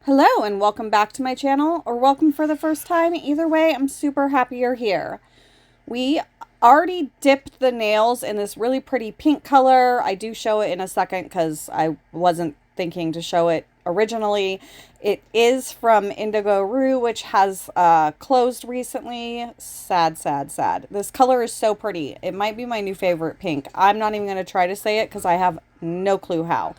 Hello and welcome back to my channel, or welcome for the first time. Either way, I'm super happy you're here. We already dipped the nails in this really pretty pink color. I do show it in a second because I wasn't thinking to show it originally. It is from Indigo Rue, which has closed recently. Sad, sad, sad. This color is so pretty. It might be my new favorite pink. I'm not even going to try to say it because I have no clue how.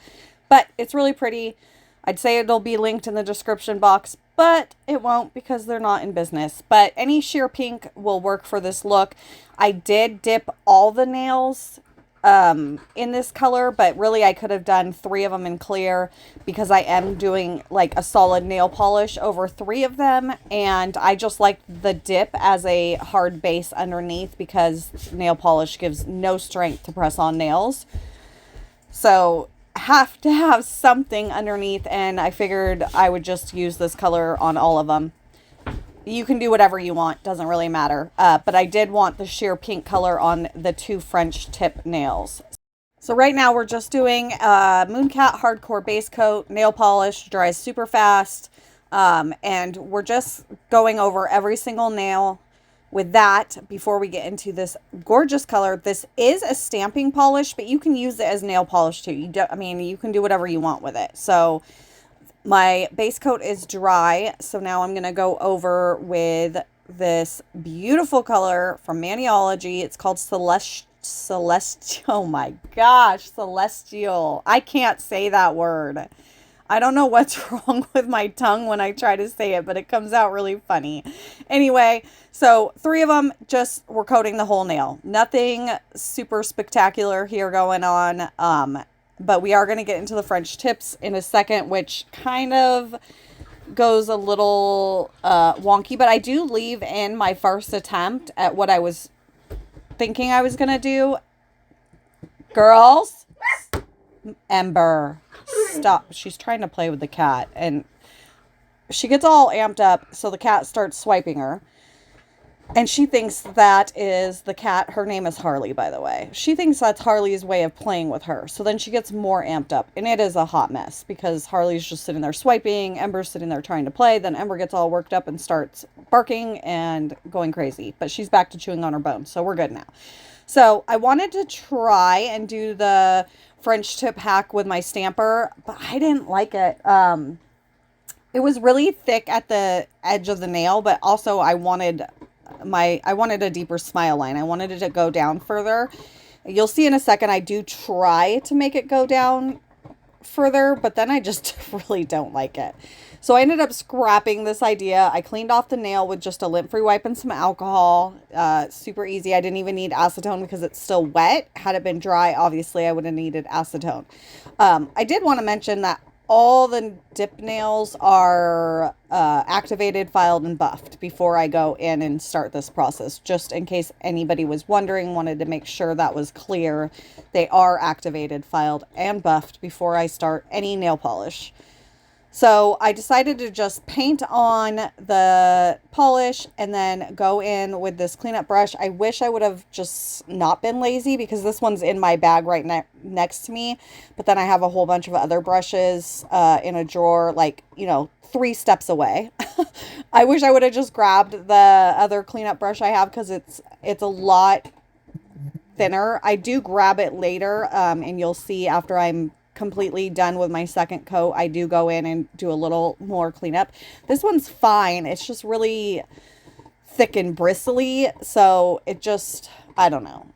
But it's really pretty. I'd say it'll be linked in the description box, but it won't because they're not in business. But any sheer pink will work for this look. I did dip all the nails in this color, but really I could have done 3 of them in clear because I am doing like a solid nail polish over 3 of them. And I just like the dip as a hard base underneath because nail polish gives no strength to press on nails. So have to have something underneath, and I figured I would just use this color on all of them. You can do whatever you want, doesn't really matter. But I did want the sheer pink color on the 2 French tip nails. So right now we're just doing Mooncat Hardcore Base Coat nail polish, dries super fast. And we're just going over every single nail with that before we get into this gorgeous color. This is a stamping polish, but you can use it as nail polish too. You can do whatever you want with it. So my base coat is dry. So now I'm going to go over with this beautiful color from Maniology. It's called Celestial. Oh my gosh, Celestial. I can't say that word. I don't know what's wrong with my tongue when I try to say it, but it comes out really funny. Anyway, so 3 of them, just we're coating the whole nail. Nothing super spectacular here going on. But we are going to get into the French tips in a second, which kind of goes a little wonky. But I do leave in my first attempt at what I was thinking I was going to do. Girls, Ember. Stop. She's trying to play with the cat and she gets all amped up, so the cat starts swiping her and she thinks that is the cat. Her name is Harley, by the way. She thinks that's Harley's way of playing with her, so then she gets more amped up and it is a hot mess because Harley's just sitting there swiping, Ember's sitting there trying to play, then Ember gets all worked up and starts barking and going crazy, but she's back to chewing on her bone, so we're good now. So I wanted to try and do the French tip hack with my stamper, but I didn't like it. It was really thick at the edge of the nail, but also I wanted a deeper smile line. I wanted it to go down further. You'll see in a second I do try to make it go down further, but then I just really don't like it. So I ended up scrapping this idea. I cleaned off the nail with just a lint-free wipe and some alcohol. Super easy. I didn't even need acetone because it's still wet. Had it been dry, obviously I would have needed acetone. I did want to mention that all the dip nails are activated, filed, and buffed before I go in and start this process. Just in case anybody was wondering, wanted to make sure that was clear. They are activated, filed, and buffed before I start any nail polish. So I decided to just paint on the polish and then go in with this cleanup brush. I wish I would have just not been lazy because this one's in my bag right next to me. But then I have a whole bunch of other brushes in a drawer, like, 3 steps away. I wish I would have just grabbed the other cleanup brush I have because it's a lot thinner. I do grab it later and you'll see after I'm completely done with my second coat, I do go in and do a little more cleanup. This one's fine. It's just really thick and bristly. So it just, I don't know.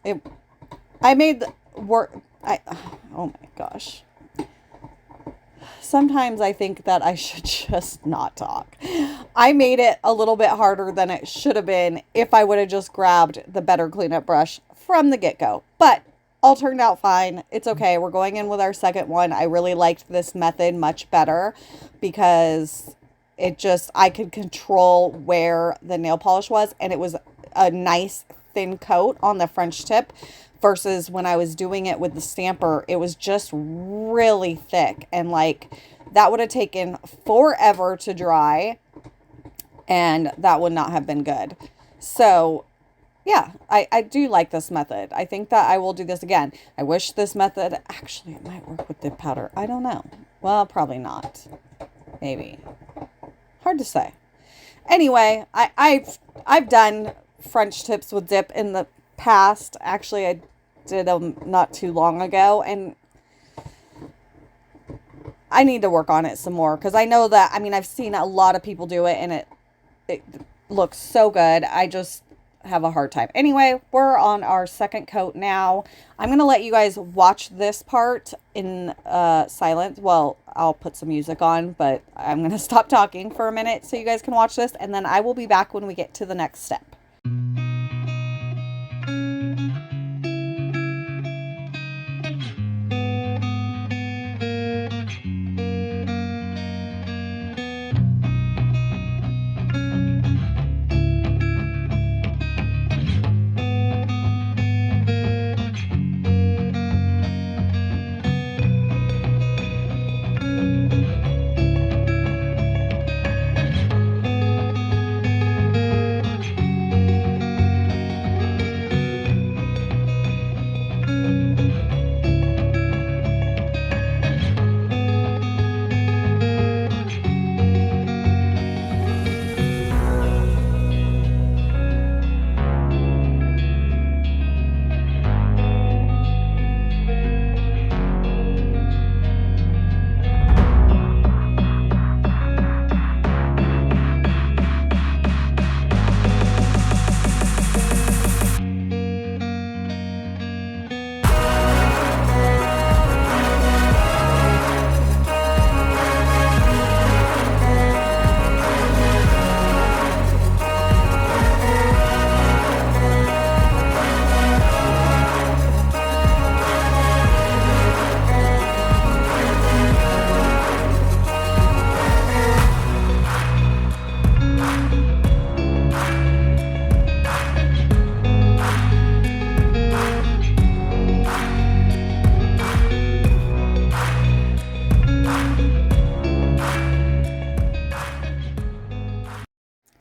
I made work. Oh my gosh. Sometimes I think that I should just not talk. I made it a little bit harder than it should have been if I would have just grabbed the better cleanup brush from the get-go. But all turned out fine. It's okay. We're going in with our second one. I really liked this method much better because I could control where the nail polish was, and it was a nice thin coat on the French tip versus when I was doing it with the stamper, it was just really thick, and like that would have taken forever to dry and that would not have been good. So yeah, I do like this method. I think that I will do this again. I wish this method, actually it might work with dip powder. I don't know. Well, probably not. Maybe. Hard to say. Anyway, I've done French tips with dip in the past. Actually, I did them not too long ago, and I need to work on it some more because I know that, I mean, I've seen a lot of people do it and it looks so good. I just have a hard time. Anyway, we're on our second coat now. I'm going to let you guys watch this part in silence. Well, I'll put some music on, but I'm going to stop talking for a minute so you guys can watch this, and then I will be back when we get to the next step.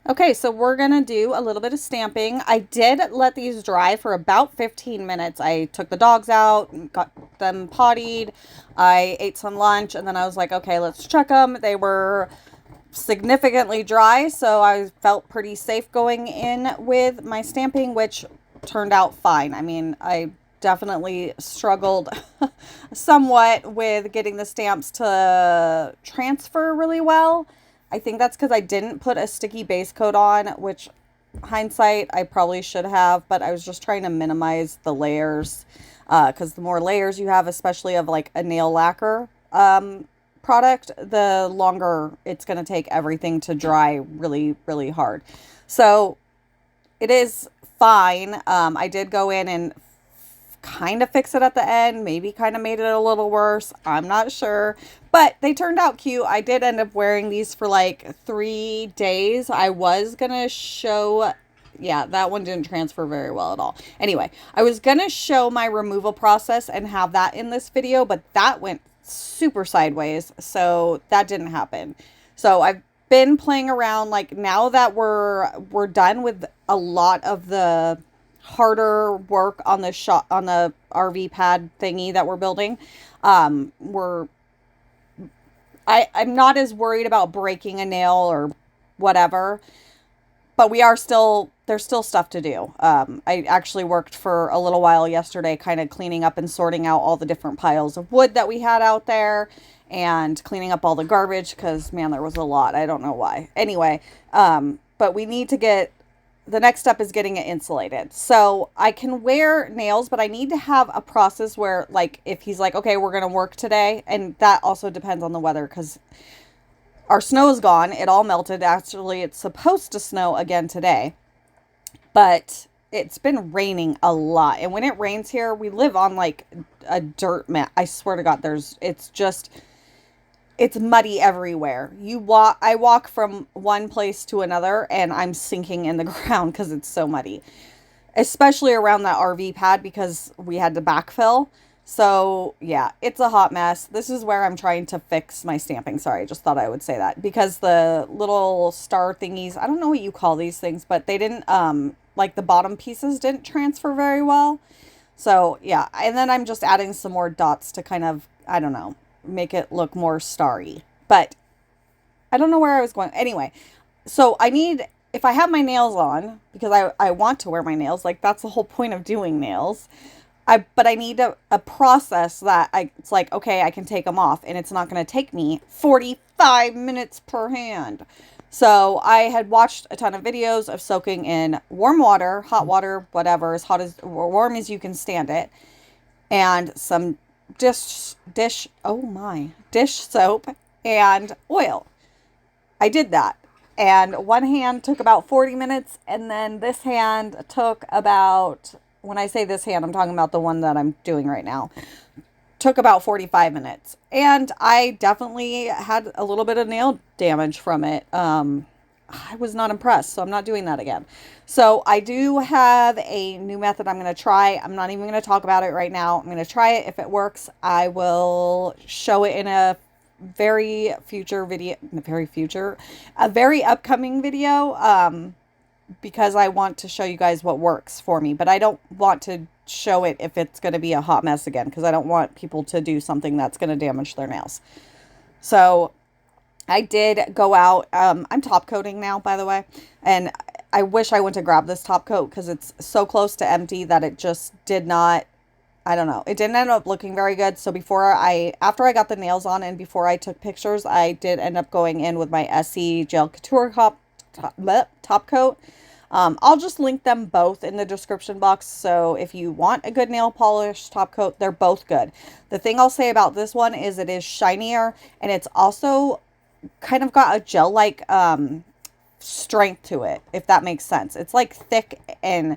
Okay, so we're going to do a little bit of stamping. I did let these dry for about 15 minutes. I took the dogs out, got them pottied, I ate some lunch, and then I was like, okay, let's check them. They were significantly dry, so I felt pretty safe going in with my stamping, which turned out fine. I mean, I definitely struggled somewhat with getting the stamps to transfer really well. I think that's because I didn't put a sticky base coat on, which hindsight I probably should have, but I was just trying to minimize the layers because the more layers you have, especially of like a nail lacquer product, the longer it's going to take everything to dry really, really hard. So it is fine. I did go in and kind of fix it at the end, maybe kind of made it a little worse. I'm not sure, but they turned out cute. I did end up wearing these for like 3 days. I was gonna show, yeah, that one didn't transfer very well at all. Anyway, I was gonna show my removal process and have that in this video, but that went super sideways, so that didn't happen. So I've been playing around, like now that we're done with a lot of the harder work on the shot on the RV pad thingy that we're building. I'm not as worried about breaking a nail or whatever, but there's still stuff to do. I actually worked for a little while yesterday kind of cleaning up and sorting out all the different piles of wood that we had out there and cleaning up all the garbage because, man, there was a lot. I don't know why. Anyway, but we need to get the next step is getting it insulated. So I can wear nails, but I need to have a process where, like, if he's like, okay, we're going to work today. And that also depends on the weather because our snow is gone. It all melted. Actually, it's supposed to snow again today, but it's been raining a lot. And when it rains here, we live on like a dirt mat. I swear to God, it's muddy everywhere. I walk from one place to another and I'm sinking in the ground because it's so muddy, especially around that RV pad because we had to backfill. So yeah, it's a hot mess. This is where I'm trying to fix my stamping. Sorry, I just thought I would say that because the little star thingies, I don't know what you call these things, but they didn't, like the bottom pieces didn't transfer very well. So yeah, and then I'm just adding some more dots to kind of, I don't know, make it look more starry. But I don't know where I was going. Anyway, so I need, if I have my nails on, because I want to wear my nails, like that's the whole point of doing nails. But I need a process that it's like, okay, I can take them off and it's not going to take me 45 minutes per hand. So I had watched a ton of videos of soaking in warm water, hot water, whatever, as hot as, or warm as you can stand it, and some dish soap and oil. I did that. And one hand took about 40 minutes, and then this hand took about, when I say this hand, I'm talking about the one that I'm doing right now, took about 45 minutes. And I definitely had a little bit of nail damage from it. I was not impressed, so I'm not doing that again. So I do have a new method I'm going to try. I'm not even going to talk about it right now. I'm going to try it. If it works, I will show it in a very upcoming video, because I want to show you guys what works for me, but I don't want to show it if it's going to be a hot mess again, because I don't want people to do something that's going to damage their nails. So I did go out, I'm top coating now, by the way, and I wish I went to grab this top coat because it's so close to empty that it just did not, I don't know. It didn't end up looking very good. So after I got the nails on and before I took pictures, I did end up going in with my SE Gel Couture top coat. I'll just link them both in the description box. So if you want a good nail polish top coat, they're both good. The thing I'll say about this one is it is shinier, and it's also kind of got a gel-like strength to it, if that makes sense. It's like thick, and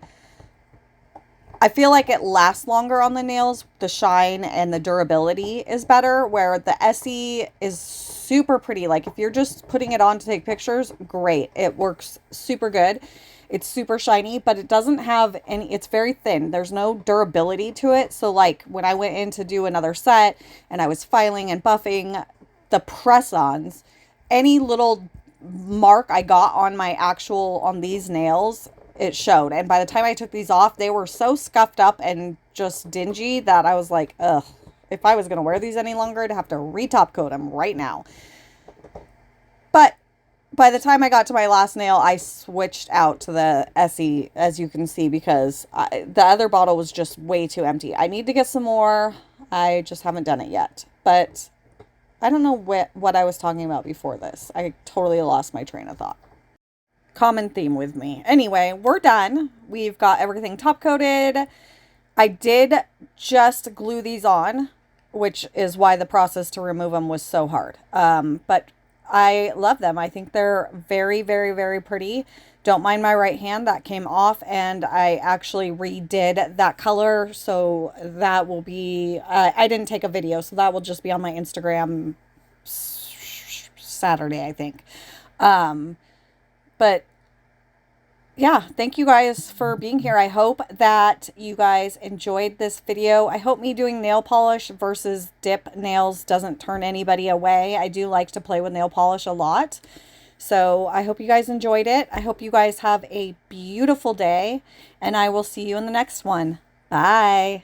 I feel like it lasts longer on the nails. The shine and the durability is better, where the SE is super pretty. Like if you're just putting it on to take pictures, great. It works super good. It's super shiny, but it doesn't have any, it's very thin. There's no durability to it. So like when I went in to do another set and I was filing and buffing the press-ons, any little mark I got on on these nails, it showed. And by the time I took these off, they were so scuffed up and just dingy that I was like, ugh, if I was going to wear these any longer, I'd have to re-top coat them right now. But by the time I got to my last nail, I switched out to the SE, as you can see, because the other bottle was just way too empty. I need to get some more. I just haven't done it yet. But I don't know what I was talking about before this. I totally lost my train of thought. Common theme with me. Anyway, we're done. We've got everything top coated. I did just glue these on, which is why the process to remove them was so hard. But I love them. I think they're very, very, very pretty. Don't mind my right hand. That came off, and I actually redid that color. So that will be, I didn't take a video, so that will just be on my Instagram Saturday, I think. But yeah, thank you guys for being here. I hope that you guys enjoyed this video. I hope me doing nail polish versus dip nails doesn't turn anybody away. I do like to play with nail polish a lot. So I hope you guys enjoyed it. I hope you guys have a beautiful day, and I will see you in the next one. Bye.